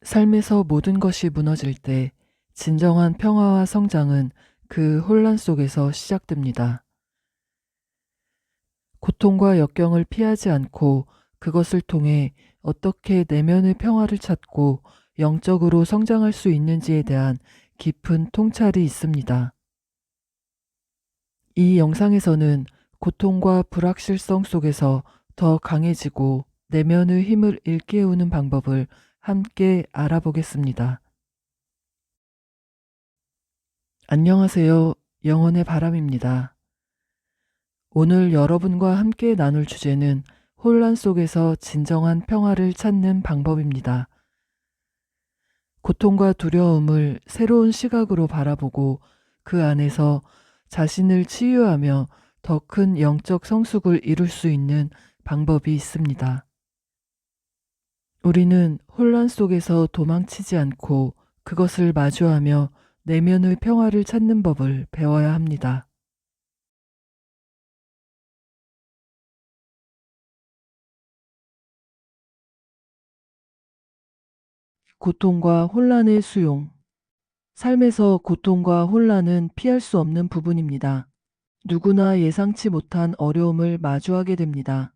삶에서 모든 것이 무너질 때 진정한 평화와 성장은 그 혼란 속에서 시작됩니다. 고통과 역경을 피하지 않고 그것을 통해 어떻게 내면의 평화를 찾고 영적으로 성장할 수 있는지에 대한 깊은 통찰이 있습니다. 이 영상에서는 고통과 불확실성 속에서 더 강해지고 내면의 힘을 일깨우는 방법을 함께 알아보겠습니다. 안녕하세요. 영혼의 바람입니다. 오늘 여러분과 함께 나눌 주제는 혼란 속에서 진정한 평화를 찾는 방법입니다. 고통과 두려움을 새로운 시각으로 바라보고 그 안에서 자신을 치유하며 더 큰 영적 성숙을 이룰 수 있는 방법이 있습니다. 우리는 혼란 속에서 도망치지 않고 그것을 마주하며 내면의 평화를 찾는 법을 배워야 합니다. 고통과 혼란의 수용. 삶에서 고통과 혼란은 피할 수 없는 부분입니다. 누구나 예상치 못한 어려움을 마주하게 됩니다.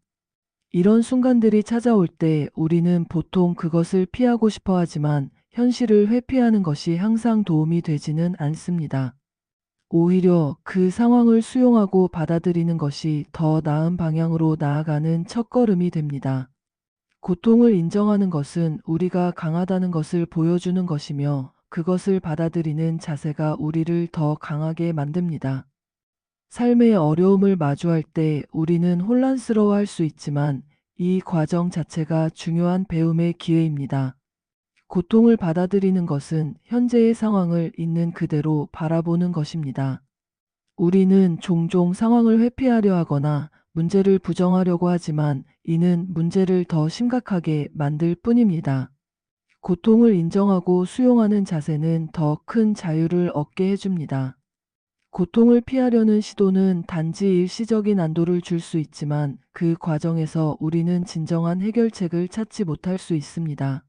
이런 순간들이 찾아올 때 우리는 보통 그것을 피하고 싶어 하지만 현실을 회피하는 것이 항상 도움이 되지는 않습니다. 오히려 그 상황을 수용하고 받아들이는 것이 더 나은 방향으로 나아가는 첫걸음이 됩니다. 고통을 인정하는 것은 우리가 강하다는 것을 보여주는 것이며 그것을 받아들이는 자세가 우리를 더 강하게 만듭니다. 삶의 어려움을 마주할 때 우리는 혼란스러워할 수 있지만 이 과정 자체가 중요한 배움의 기회입니다. 고통을 받아들이는 것은 현재의 상황을 있는 그대로 바라보는 것입니다. 우리는 종종 상황을 회피하려 하거나 문제를 부정하려고 하지만 이는 문제를 더 심각하게 만들 뿐입니다. 고통을 인정하고 수용하는 자세는 더 큰 자유를 얻게 해줍니다. 고통을 피하려는 시도는 단지 일시적인 안도를 줄 수 있지만 그 과정에서 우리는 진정한 해결책을 찾지 못할 수 있습니다.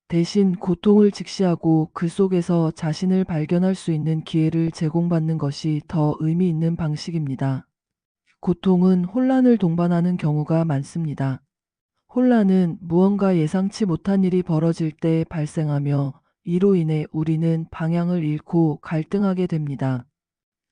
대신 고통을 직시하고 그 속에서 자신을 발견할 수 있는 기회를 제공받는 것이 더 의미 있는 방식입니다. 고통은 혼란을 동반하는 경우가 많습니다. 혼란은 무언가 예상치 못한 일이 벌어질 때 발생하며 이로 인해 우리는 방향을 잃고 갈등하게 됩니다.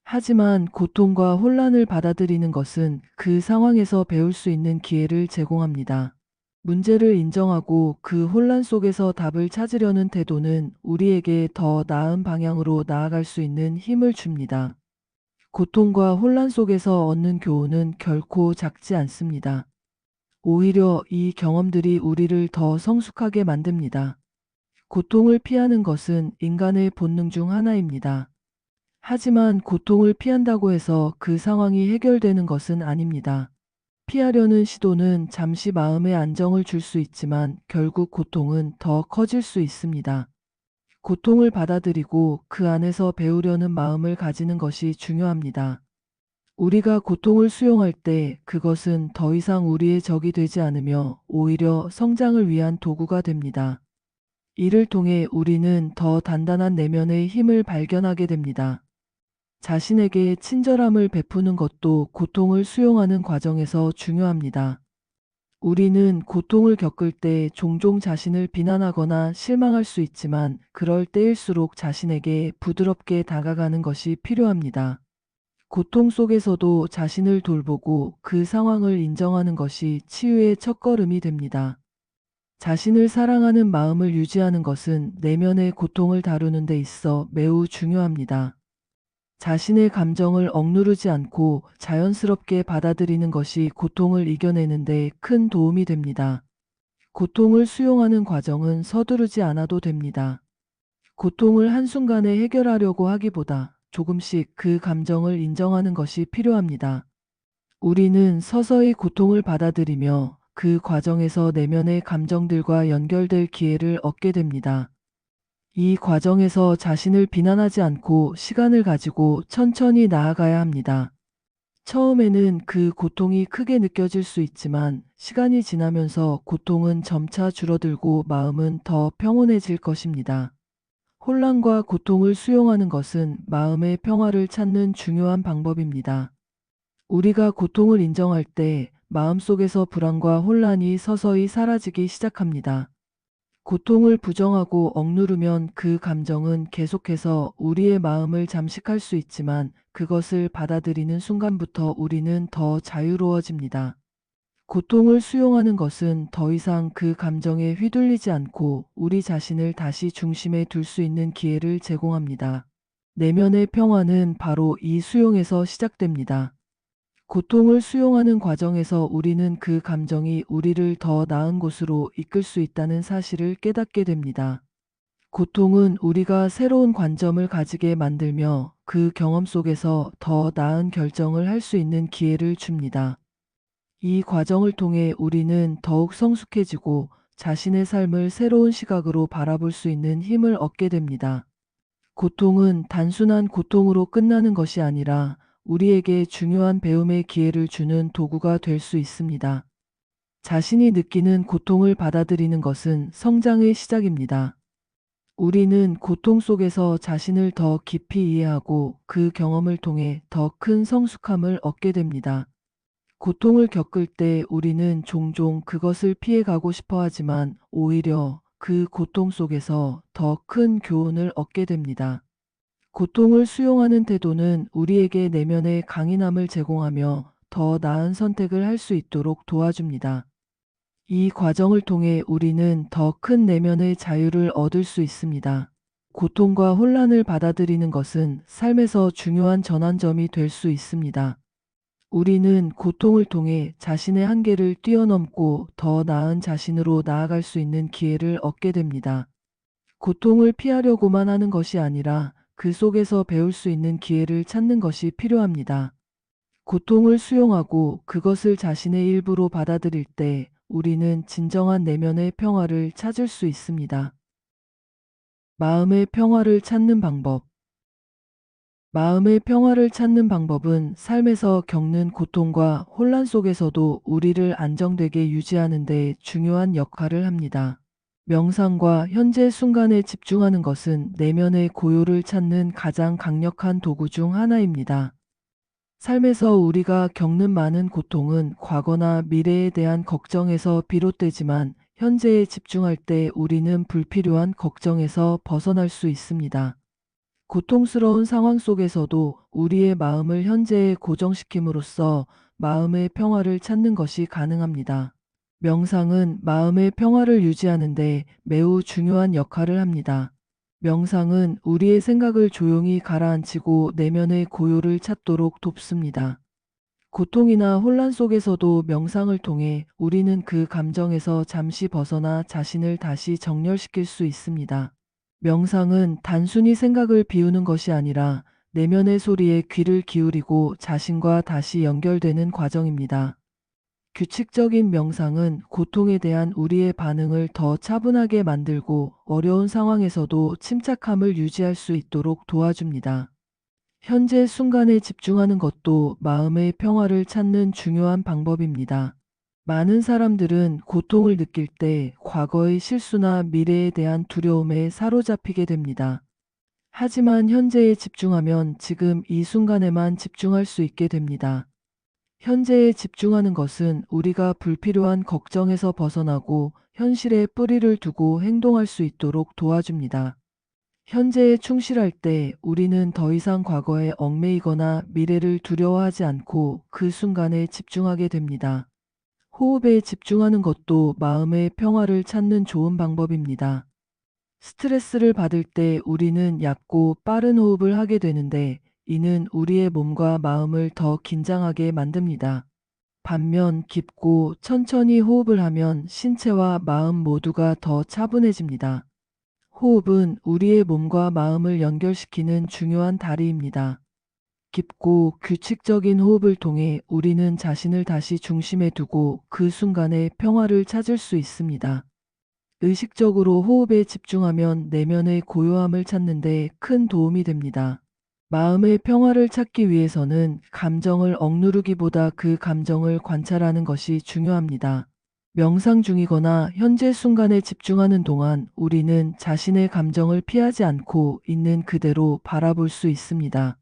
하지만 고통과 혼란을 받아들이는 것은 그 상황에서 배울 수 있는 기회를 제공합니다. 문제를 인정하고 그 혼란 속에서 답을 찾으려는 태도는 우리에게 더 나은 방향으로 나아갈 수 있는 힘을 줍니다. 고통과 혼란 속에서 얻는 교훈은 결코 작지 않습니다. 오히려 이 경험들이 우리를 더 성숙하게 만듭니다. 고통을 피하는 것은 인간의 본능 중 하나입니다. 하지만 고통을 피한다고 해서 그 상황이 해결되는 것은 아닙니다. 피하려는 시도는 잠시 마음의 안정을 줄 수 있지만 결국 고통은 더 커질 수 있습니다. 고통을 받아들이고 그 안에서 배우려는 마음을 가지는 것이 중요합니다. 우리가 고통을 수용할 때 그것은 더 이상 우리의 적이 되지 않으며 오히려 성장을 위한 도구가 됩니다. 이를 통해 우리는 더 단단한 내면의 힘을 발견하게 됩니다. 자신에게 친절함을 베푸는 것도 고통을 수용하는 과정에서 중요합니다. 우리는 고통을 겪을 때 종종 자신을 비난하거나 실망할 수 있지만 그럴 때일수록 자신에게 부드럽게 다가가는 것이 필요합니다. 고통 속에서도 자신을 돌보고 그 상황을 인정하는 것이 치유의 첫걸음이 됩니다. 자신을 사랑하는 마음을 유지하는 것은 내면의 고통을 다루는 데 있어 매우 중요합니다. 자신의 감정을 억누르지 않고 자연스럽게 받아들이는 것이 고통을 이겨내는 데 큰 도움이 됩니다. 고통을 수용하는 과정은 서두르지 않아도 됩니다. 고통을 한순간에 해결하려고 하기보다 조금씩 그 감정을 인정하는 것이 필요합니다. 우리는 서서히 고통을 받아들이며 그 과정에서 내면의 감정들과 연결될 기회를 얻게 됩니다. 이 과정에서 자신을 비난하지 않고 시간을 가지고 천천히 나아가야 합니다. 처음에는 그 고통이 크게 느껴질 수 있지만 시간이 지나면서 고통은 점차 줄어들고 마음은 더 평온해질 것입니다. 혼란과 고통을 수용하는 것은 마음의 평화를 찾는 중요한 방법입니다. 우리가 고통을 인정할 때 마음속에서 불안과 혼란이 서서히 사라지기 시작합니다. 고통을 부정하고 억누르면 그 감정은 계속해서 우리의 마음을 잠식할 수 있지만 그것을 받아들이는 순간부터 우리는 더 자유로워집니다. 고통을 수용하는 것은 더 이상 그 감정에 휘둘리지 않고 우리 자신을 다시 중심에 둘 수 있는 기회를 제공합니다. 내면의 평화는 바로 이 수용에서 시작됩니다. 고통을 수용하는 과정에서 우리는 그 감정이 우리를 더 나은 곳으로 이끌 수 있다는 사실을 깨닫게 됩니다. 고통은 우리가 새로운 관점을 가지게 만들며 그 경험 속에서 더 나은 결정을 할 수 있는 기회를 줍니다. 이 과정을 통해 우리는 더욱 성숙해지고 자신의 삶을 새로운 시각으로 바라볼 수 있는 힘을 얻게 됩니다. 고통은 단순한 고통으로 끝나는 것이 아니라 우리에게 중요한 배움의 기회를 주는 도구가 될 수 있습니다. 자신이 느끼는 고통을 받아들이는 것은 성장의 시작입니다. 우리는 고통 속에서 자신을 더 깊이 이해하고 그 경험을 통해 더 큰 성숙함을 얻게 됩니다. 고통을 겪을 때 우리는 종종 그것을 피해가고 싶어 하지만 오히려 그 고통 속에서 더 큰 교훈을 얻게 됩니다. 고통을 수용하는 태도는 우리에게 내면의 강인함을 제공하며 더 나은 선택을 할 수 있도록 도와줍니다. 이 과정을 통해 우리는 더 큰 내면의 자유를 얻을 수 있습니다. 고통과 혼란을 받아들이는 것은 삶에서 중요한 전환점이 될 수 있습니다. 우리는 고통을 통해 자신의 한계를 뛰어넘고 더 나은 자신으로 나아갈 수 있는 기회를 얻게 됩니다. 고통을 피하려고만 하는 것이 아니라 그 속에서 배울 수 있는 기회를 찾는 것이 필요합니다. 고통을 수용하고 그것을 자신의 일부로 받아들일 때 우리는 진정한 내면의 평화를 찾을 수 있습니다. 마음의 평화를 찾는 방법. 마음의 평화를 찾는 방법은 삶에서 겪는 고통과 혼란 속에서도 우리를 안정되게 유지하는 데 중요한 역할을 합니다. 명상과 현재 순간에 집중하는 것은 내면의 고요를 찾는 가장 강력한 도구 중 하나입니다. 삶에서 우리가 겪는 많은 고통은 과거나 미래에 대한 걱정에서 비롯되지만 현재에 집중할 때 우리는 불필요한 걱정에서 벗어날 수 있습니다. 고통스러운 상황 속에서도 우리의 마음을 현재에 고정시킴으로써 마음의 평화를 찾는 것이 가능합니다. 명상은 마음의 평화를 유지하는 데 매우 중요한 역할을 합니다. 명상은 우리의 생각을 조용히 가라앉히고 내면의 고요를 찾도록 돕습니다. 고통이나 혼란 속에서도 명상을 통해 우리는 그 감정에서 잠시 벗어나 자신을 다시 정렬시킬 수 있습니다. 명상은 단순히 생각을 비우는 것이 아니라 내면의 소리에 귀를 기울이고 자신과 다시 연결되는 과정입니다. 규칙적인 명상은 고통에 대한 우리의 반응을 더 차분하게 만들고 어려운 상황에서도 침착함을 유지할 수 있도록 도와줍니다. 현재 순간에 집중하는 것도 마음의 평화를 찾는 중요한 방법입니다. 많은 사람들은 고통을 느낄 때 과거의 실수나 미래에 대한 두려움에 사로잡히게 됩니다. 하지만 현재에 집중하면 지금 이 순간에만 집중할 수 있게 됩니다. 현재에 집중하는 것은 우리가 불필요한 걱정에서 벗어나고 현실에 뿌리를 두고 행동할 수 있도록 도와줍니다. 현재에 충실할 때 우리는 더 이상 과거에 얽매이거나 미래를 두려워하지 않고 그 순간에 집중하게 됩니다. 호흡에 집중하는 것도 마음의 평화를 찾는 좋은 방법입니다. 스트레스를 받을 때 우리는 얕고 빠른 호흡을 하게 되는데 이는 우리의 몸과 마음을 더 긴장하게 만듭니다. 반면 깊고 천천히 호흡을 하면 신체와 마음 모두가 더 차분해집니다. 호흡은 우리의 몸과 마음을 연결시키는 중요한 다리입니다. 깊고 규칙적인 호흡을 통해 우리는 자신을 다시 중심에 두고 그 순간의 평화를 찾을 수 있습니다. 의식적으로 호흡에 집중하면 내면의 고요함을 찾는 데 큰 도움이 됩니다. 마음의 평화를 찾기 위해서는 감정을 억누르기보다 그 감정을 관찰하는 것이 중요합니다. 명상 중이거나 현재 순간에 집중하는 동안 우리는 자신의 감정을 피하지 않고 있는 그대로 바라볼 수 있습니다.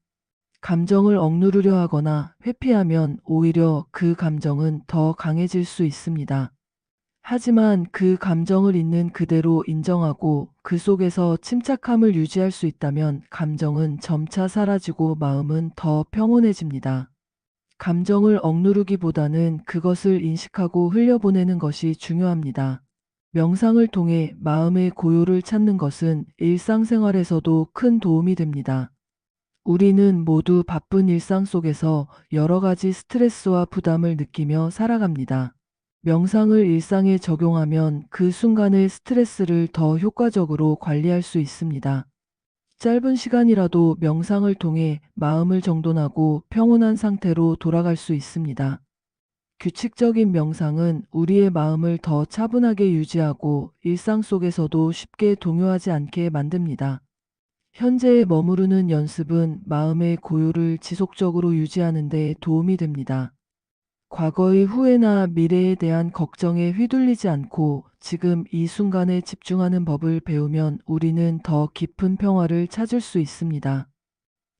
감정을 억누르려 하거나 회피하면 오히려 그 감정은 더 강해질 수 있습니다. 하지만 그 감정을 있는 그대로 인정하고 그 속에서 침착함을 유지할 수 있다면 감정은 점차 사라지고 마음은 더 평온해집니다. 감정을 억누르기보다는 그것을 인식하고 흘려보내는 것이 중요합니다. 명상을 통해 마음의 고요를 찾는 것은 일상생활에서도 큰 도움이 됩니다. 우리는 모두 바쁜 일상 속에서 여러 가지 스트레스와 부담을 느끼며 살아갑니다. 명상을 일상에 적용하면 그 순간의 스트레스를 더 효과적으로 관리할 수 있습니다. 짧은 시간이라도 명상을 통해 마음을 정돈하고 평온한 상태로 돌아갈 수 있습니다. 규칙적인 명상은 우리의 마음을 더 차분하게 유지하고 일상 속에서도 쉽게 동요하지 않게 만듭니다. 현재에 머무르는 연습은 마음의 고요를 지속적으로 유지하는 데 도움이 됩니다. 과거의 후회나 미래에 대한 걱정에 휘둘리지 않고 지금 이 순간에 집중하는 법을 배우면 우리는 더 깊은 평화를 찾을 수 있습니다.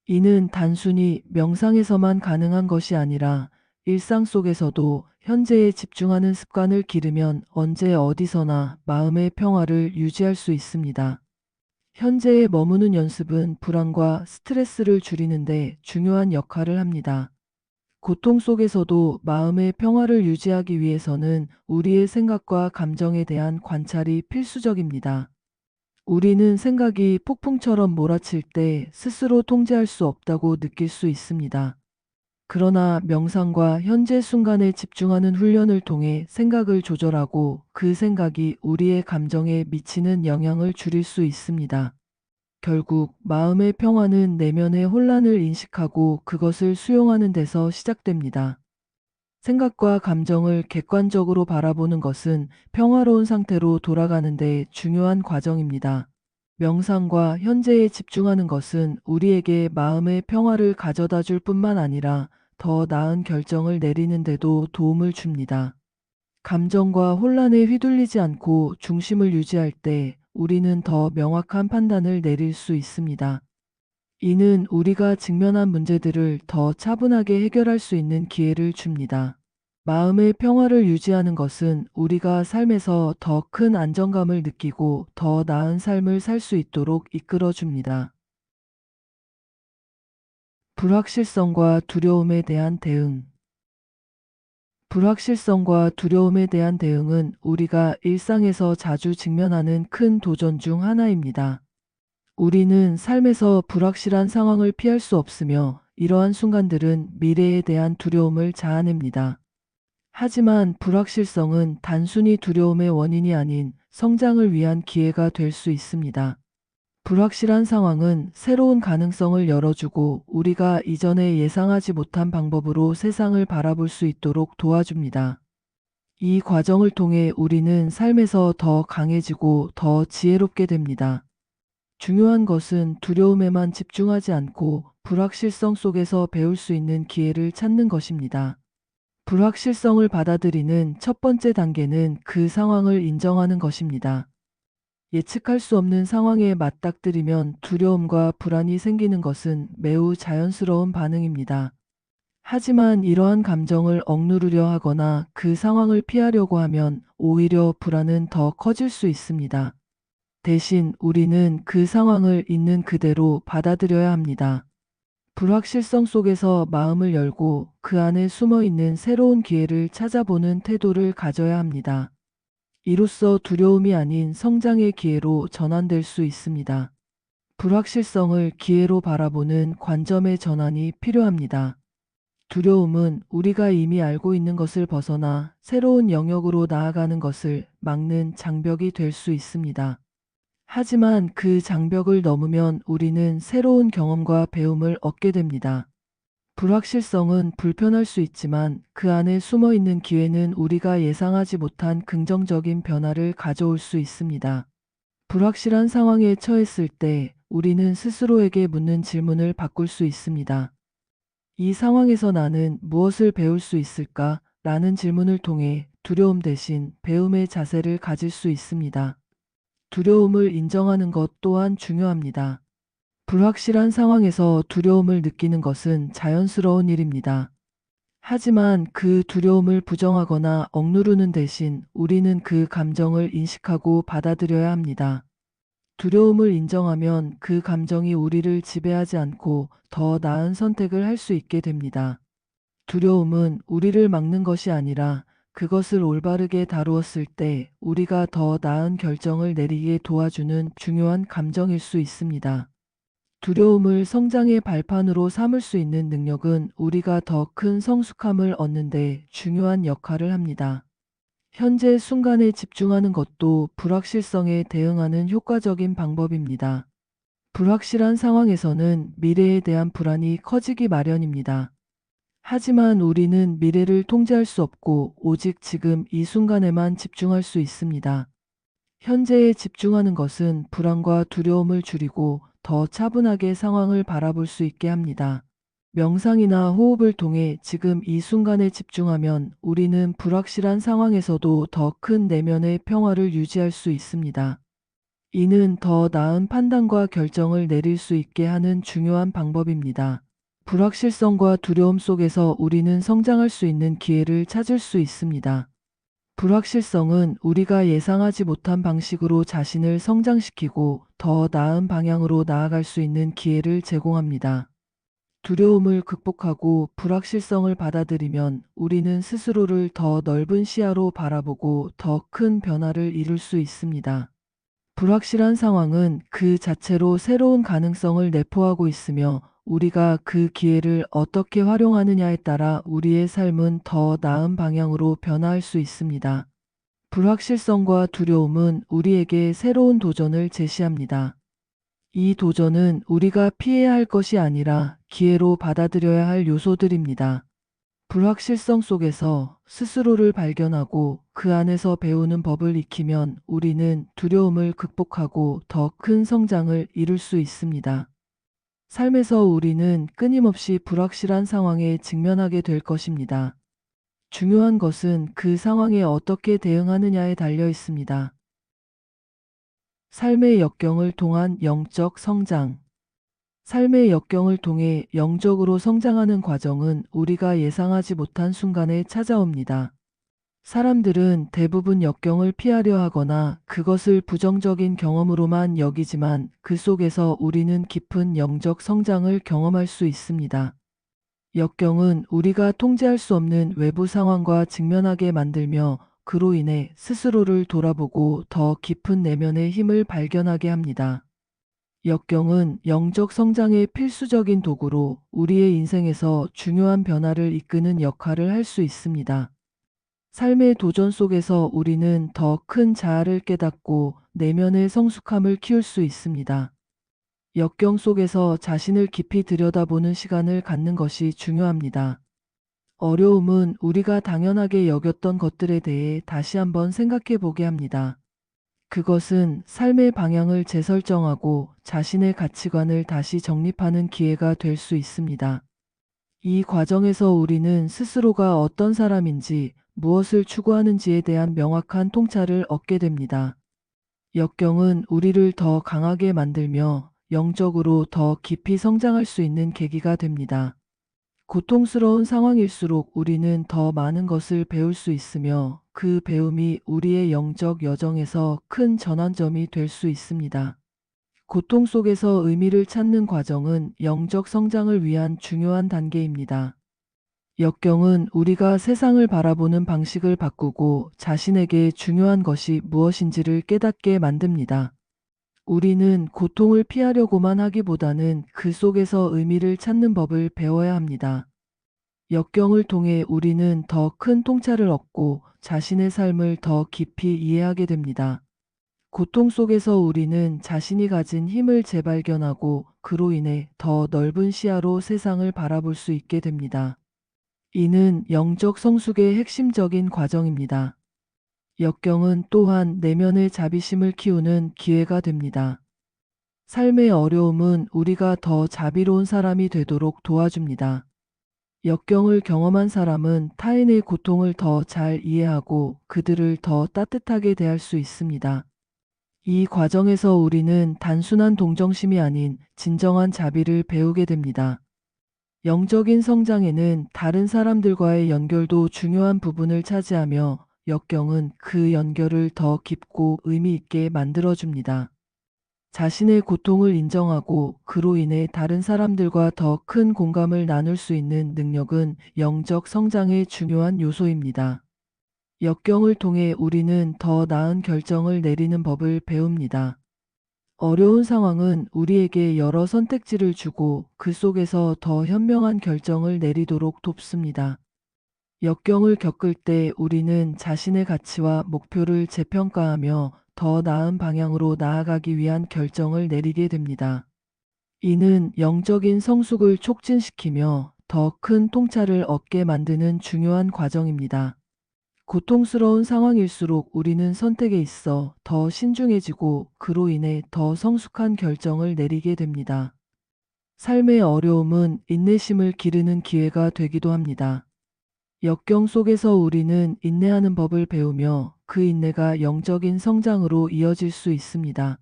이는 단순히 명상에서만 가능한 것이 아니라 일상 속에서도 현재에 집중하는 습관을 기르면 언제 어디서나 마음의 평화를 유지할 수 있습니다. 현재에 머무는 연습은 불안과 스트레스를 줄이는데 중요한 역할을 합니다. 고통 속에서도 마음의 평화를 유지하기 위해서는 우리의 생각과 감정에 대한 관찰이 필수적입니다. 우리는 생각이 폭풍처럼 몰아칠 때 스스로 통제할 수 없다고 느낄 수 있습니다. 그러나 명상과 현재 순간에 집중하는 훈련을 통해 생각을 조절하고 그 생각이 우리의 감정에 미치는 영향을 줄일 수 있습니다. 결국 마음의 평화는 내면의 혼란을 인식하고 그것을 수용하는 데서 시작됩니다. 생각과 감정을 객관적으로 바라보는 것은 평화로운 상태로 돌아가는 데 중요한 과정입니다. 명상과 현재에 집중하는 것은 우리에게 마음의 평화를 가져다 줄 뿐만 아니라 더 나은 결정을 내리는 데도 도움을 줍니다. 감정과 혼란에 휘둘리지 않고 중심을 유지할 때 우리는 더 명확한 판단을 내릴 수 있습니다. 이는 우리가 직면한 문제들을 더 차분하게 해결할 수 있는 기회를 줍니다. 마음의 평화를 유지하는 것은 우리가 삶에서 더 큰 안정감을 느끼고 더 나은 삶을 살 수 있도록 이끌어 줍니다. 불확실성과 두려움에 대한 대응. 불확실성과 두려움에 대한 대응은 우리가 일상에서 자주 직면하는 큰 도전 중 하나입니다. 우리는 삶에서 불확실한 상황을 피할 수 없으며 이러한 순간들은 미래에 대한 두려움을 자아냅니다. 하지만 불확실성은 단순히 두려움의 원인이 아닌 성장을 위한 기회가 될 수 있습니다. 불확실한 상황은 새로운 가능성을 열어주고 우리가 이전에 예상하지 못한 방법으로 세상을 바라볼 수 있도록 도와줍니다. 이 과정을 통해 우리는 삶에서 더 강해지고 더 지혜롭게 됩니다. 중요한 것은 두려움에만 집중하지 않고 불확실성 속에서 배울 수 있는 기회를 찾는 것입니다. 불확실성을 받아들이는 첫 번째 단계는 그 상황을 인정하는 것입니다. 예측할 수 없는 상황에 맞닥뜨리면 두려움과 불안이 생기는 것은 매우 자연스러운 반응입니다. 하지만 이러한 감정을 억누르려 하거나 그 상황을 피하려고 하면 오히려 불안은 더 커질 수 있습니다. 대신 우리는 그 상황을 있는 그대로 받아들여야 합니다. 불확실성 속에서 마음을 열고 그 안에 숨어 있는 새로운 기회를 찾아보는 태도를 가져야 합니다. 이로써 두려움이 아닌 성장의 기회로 전환될 수 있습니다. 불확실성을 기회로 바라보는 관점의 전환이 필요합니다. 두려움은 우리가 이미 알고 있는 것을 벗어나 새로운 영역으로 나아가는 것을 막는 장벽이 될 수 있습니다. 하지만 그 장벽을 넘으면 우리는 새로운 경험과 배움을 얻게 됩니다. 불확실성은 불편할 수 있지만 그 안에 숨어 있는 기회는 우리가 예상하지 못한 긍정적인 변화를 가져올 수 있습니다. 불확실한 상황에 처했을 때 우리는 스스로에게 묻는 질문을 바꿀 수 있습니다. 이 상황에서 나는 무엇을 배울 수 있을까? 라는 질문을 통해 두려움 대신 배움의 자세를 가질 수 있습니다. 두려움을 인정하는 것 또한 중요합니다. 불확실한 상황에서 두려움을 느끼는 것은 자연스러운 일입니다. 하지만 그 두려움을 부정하거나 억누르는 대신 우리는 그 감정을 인식하고 받아들여야 합니다. 두려움을 인정하면 그 감정이 우리를 지배하지 않고 더 나은 선택을 할 수 있게 됩니다. 두려움은 우리를 막는 것이 아니라 그것을 올바르게 다루었을 때 우리가 더 나은 결정을 내리게 도와주는 중요한 감정일 수 있습니다. 두려움을 성장의 발판으로 삼을 수 있는 능력은 우리가 더 큰 성숙함을 얻는 데 중요한 역할을 합니다. 현재 순간에 집중하는 것도 불확실성에 대응하는 효과적인 방법입니다. 불확실한 상황에서는 미래에 대한 불안이 커지기 마련입니다. 하지만 우리는 미래를 통제할 수 없고 오직 지금 이 순간에만 집중할 수 있습니다. 현재에 집중하는 것은 불안과 두려움을 줄이고 더 차분하게 상황을 바라볼 수 있게 합니다. 명상이나 호흡을 통해 지금 이 순간에 집중하면 우리는 불확실한 상황에서도 더 큰 내면의 평화를 유지할 수 있습니다. 이는 더 나은 판단과 결정을 내릴 수 있게 하는 중요한 방법입니다. 불확실성과 두려움 속에서 우리는 성장할 수 있는 기회를 찾을 수 있습니다. 불확실성은 우리가 예상하지 못한 방식으로 자신을 성장시키고 더 나은 방향으로 나아갈 수 있는 기회를 제공합니다. 두려움을 극복하고 불확실성을 받아들이면 우리는 스스로를 더 넓은 시야로 바라보고 더 큰 변화를 이룰 수 있습니다. 불확실한 상황은 그 자체로 새로운 가능성을 내포하고 있으며 우리가 그 기회를 어떻게 활용하느냐에 따라 우리의 삶은 더 나은 방향으로 변화할 수 있습니다. 불확실성과 두려움은 우리에게 새로운 도전을 제시합니다. 이 도전은 우리가 피해야 할 것이 아니라 기회로 받아들여야 할 요소들입니다. 불확실성 속에서 스스로를 발견하고 그 안에서 배우는 법을 익히면 우리는 두려움을 극복하고 더 큰 성장을 이룰 수 있습니다. 삶에서 우리는 끊임없이 불확실한 상황에 직면하게 될 것입니다. 중요한 것은 그 상황에 어떻게 대응하느냐에 달려 있습니다. 삶의 역경을 통한 영적 성장. 삶의 역경을 통해 영적으로 성장하는 과정은 우리가 예상하지 못한 순간에 찾아옵니다. 사람들은 대부분 역경을 피하려 하거나 그것을 부정적인 경험으로만 여기지만 그 속에서 우리는 깊은 영적 성장을 경험할 수 있습니다. 역경은 우리가 통제할 수 없는 외부 상황과 직면하게 만들며 그로 인해 스스로를 돌아보고 더 깊은 내면의 힘을 발견하게 합니다. 역경은 영적 성장의 필수적인 도구로 우리의 인생에서 중요한 변화를 이끄는 역할을 할 수 있습니다. 삶의 도전 속에서 우리는 더 큰 자아를 깨닫고 내면의 성숙함을 키울 수 있습니다. 역경 속에서 자신을 깊이 들여다보는 시간을 갖는 것이 중요합니다. 어려움은 우리가 당연하게 여겼던 것들에 대해 다시 한번 생각해 보게 합니다. 그것은 삶의 방향을 재설정하고 자신의 가치관을 다시 정립하는 기회가 될 수 있습니다. 이 과정에서 우리는 스스로가 어떤 사람인지, 무엇을 추구하는지에 대한 명확한 통찰을 얻게 됩니다. 역경은 우리를 더 강하게 만들며 영적으로 더 깊이 성장할 수 있는 계기가 됩니다. 고통스러운 상황일수록 우리는 더 많은 것을 배울 수 있으며 그 배움이 우리의 영적 여정에서 큰 전환점이 될 수 있습니다. 고통 속에서 의미를 찾는 과정은 영적 성장을 위한 중요한 단계입니다. 역경은 우리가 세상을 바라보는 방식을 바꾸고 자신에게 중요한 것이 무엇인지를 깨닫게 만듭니다. 우리는 고통을 피하려고만 하기보다는 그 속에서 의미를 찾는 법을 배워야 합니다. 역경을 통해 우리는 더 큰 통찰을 얻고 자신의 삶을 더 깊이 이해하게 됩니다. 고통 속에서 우리는 자신이 가진 힘을 재발견하고 그로 인해 더 넓은 시야로 세상을 바라볼 수 있게 됩니다. 이는 영적 성숙의 핵심적인 과정입니다. 역경은 또한 내면의 자비심을 키우는 기회가 됩니다. 삶의 어려움은 우리가 더 자비로운 사람이 되도록 도와줍니다. 역경을 경험한 사람은 타인의 고통을 더 잘 이해하고 그들을 더 따뜻하게 대할 수 있습니다. 이 과정에서 우리는 단순한 동정심이 아닌 진정한 자비를 배우게 됩니다. 영적인 성장에는 다른 사람들과의 연결도 중요한 부분을 차지하며 역경은 그 연결을 더 깊고 의미 있게 만들어줍니다. 자신의 고통을 인정하고 그로 인해 다른 사람들과 더 큰 공감을 나눌 수 있는 능력은 영적 성장의 중요한 요소입니다. 역경을 통해 우리는 더 나은 결정을 내리는 법을 배웁니다. 어려운 상황은 우리에게 여러 선택지를 주고 그 속에서 더 현명한 결정을 내리도록 돕습니다. 역경을 겪을 때 우리는 자신의 가치와 목표를 재평가하며 더 나은 방향으로 나아가기 위한 결정을 내리게 됩니다. 이는 영적인 성숙을 촉진시키며 더 큰 통찰을 얻게 만드는 중요한 과정입니다. 고통스러운 상황일수록 우리는 선택에 있어 더 신중해지고 그로 인해 더 성숙한 결정을 내리게 됩니다. 삶의 어려움은 인내심을 기르는 기회가 되기도 합니다. 역경 속에서 우리는 인내하는 법을 배우며 그 인내가 영적인 성장으로 이어질 수 있습니다.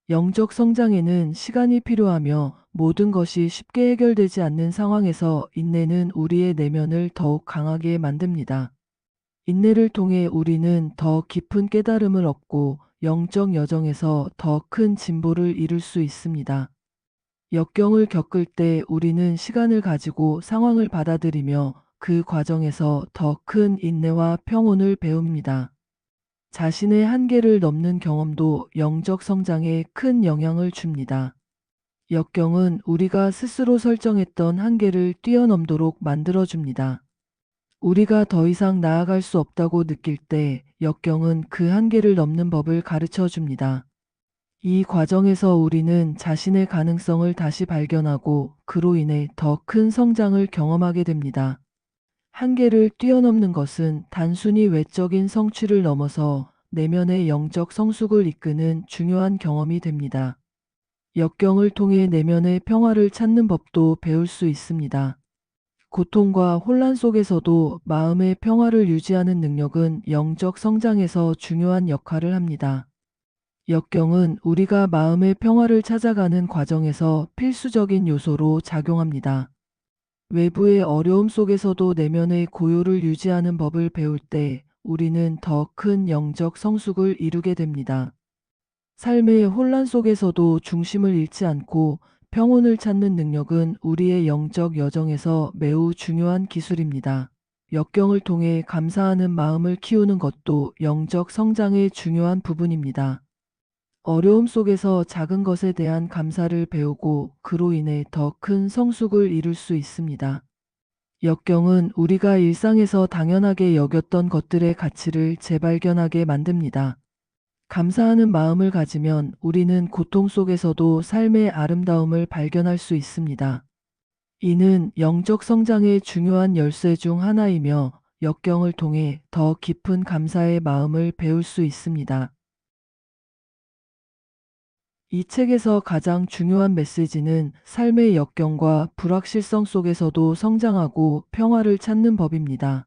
영적 성장에는 시간이 필요하며 모든 것이 쉽게 해결되지 않는 상황에서 인내는 우리의 내면을 더욱 강하게 만듭니다. 인내를 통해 우리는 더 깊은 깨달음을 얻고 영적 여정에서 더 큰 진보를 이룰 수 있습니다. 역경을 겪을 때 우리는 시간을 가지고 상황을 받아들이며 그 과정에서 더 큰 인내와 평온을 배웁니다. 자신의 한계를 넘는 경험도 영적 성장에 큰 영향을 줍니다. 역경은 우리가 스스로 설정했던 한계를 뛰어넘도록 만들어줍니다. 우리가 더 이상 나아갈 수 없다고 느낄 때 역경은 그 한계를 넘는 법을 가르쳐 줍니다. 이 과정에서 우리는 자신의 가능성을 다시 발견하고 그로 인해 더 큰 성장을 경험하게 됩니다. 한계를 뛰어넘는 것은 단순히 외적인 성취를 넘어서 내면의 영적 성숙을 이끄는 중요한 경험이 됩니다. 역경을 통해 내면의 평화를 찾는 법도 배울 수 있습니다. 고통과 혼란 속에서도 마음의 평화를 유지하는 능력은 영적 성장에서 중요한 역할을 합니다. 역경은 우리가 마음의 평화를 찾아가는 과정에서 필수적인 요소로 작용합니다. 외부의 어려움 속에서도 내면의 고요를 유지하는 법을 배울 때 우리는 더 큰 영적 성숙을 이루게 됩니다. 삶의 혼란 속에서도 중심을 잃지 않고 평온을 찾는 능력은 우리의 영적 여정에서 매우 중요한 기술입니다. 역경을 통해 감사하는 마음을 키우는 것도 영적 성장의 중요한 부분입니다. 어려움 속에서 작은 것에 대한 감사를 배우고 그로 인해 더 큰 성숙을 이룰 수 있습니다. 역경은 우리가 일상에서 당연하게 여겼던 것들의 가치를 재발견하게 만듭니다. 감사하는 마음을 가지면 우리는 고통 속에서도 삶의 아름다움을 발견할 수 있습니다. 이는 영적 성장의 중요한 열쇠 중 하나이며 역경을 통해 더 깊은 감사의 마음을 배울 수 있습니다. 이 책에서 가장 중요한 메시지는 삶의 역경과 불확실성 속에서도 성장하고 평화를 찾는 법입니다.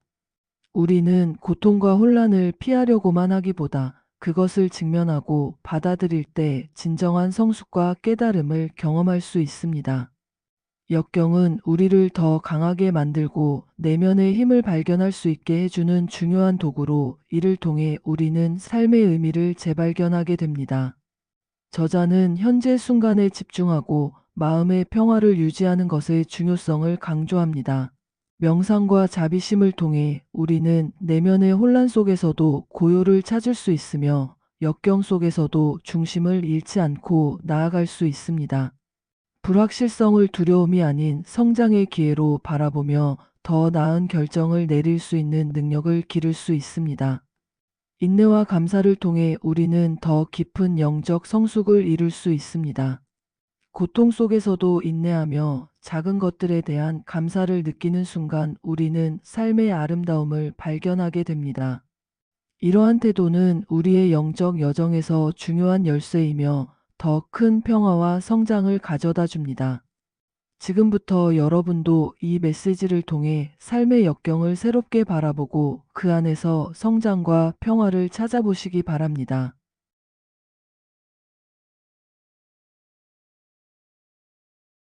우리는 고통과 혼란을 피하려고만 하기보다 그것을 직면하고 받아들일 때 진정한 성숙과 깨달음을 경험할 수 있습니다. 역경은 우리를 더 강하게 만들고 내면의 힘을 발견할 수 있게 해주는 중요한 도구로 이를 통해 우리는 삶의 의미를 재발견하게 됩니다. 저자는 현재 순간에 집중하고 마음의 평화를 유지하는 것의 중요성을 강조합니다. 명상과 자비심을 통해 우리는 내면의 혼란 속에서도 고요를 찾을 수 있으며 역경 속에서도 중심을 잃지 않고 나아갈 수 있습니다. 불확실성을 두려움이 아닌 성장의 기회로 바라보며 더 나은 결정을 내릴 수 있는 능력을 기를 수 있습니다. 인내와 감사를 통해 우리는 더 깊은 영적 성숙을 이룰 수 있습니다. 고통 속에서도 인내하며 작은 것들에 대한 감사를 느끼는 순간 우리는 삶의 아름다움을 발견하게 됩니다. 이러한 태도는 우리의 영적 여정에서 중요한 열쇠이며 더 큰 평화와 성장을 가져다 줍니다. 지금부터 여러분도 이 메시지를 통해 삶의 역경을 새롭게 바라보고 그 안에서 성장과 평화를 찾아보시기 바랍니다.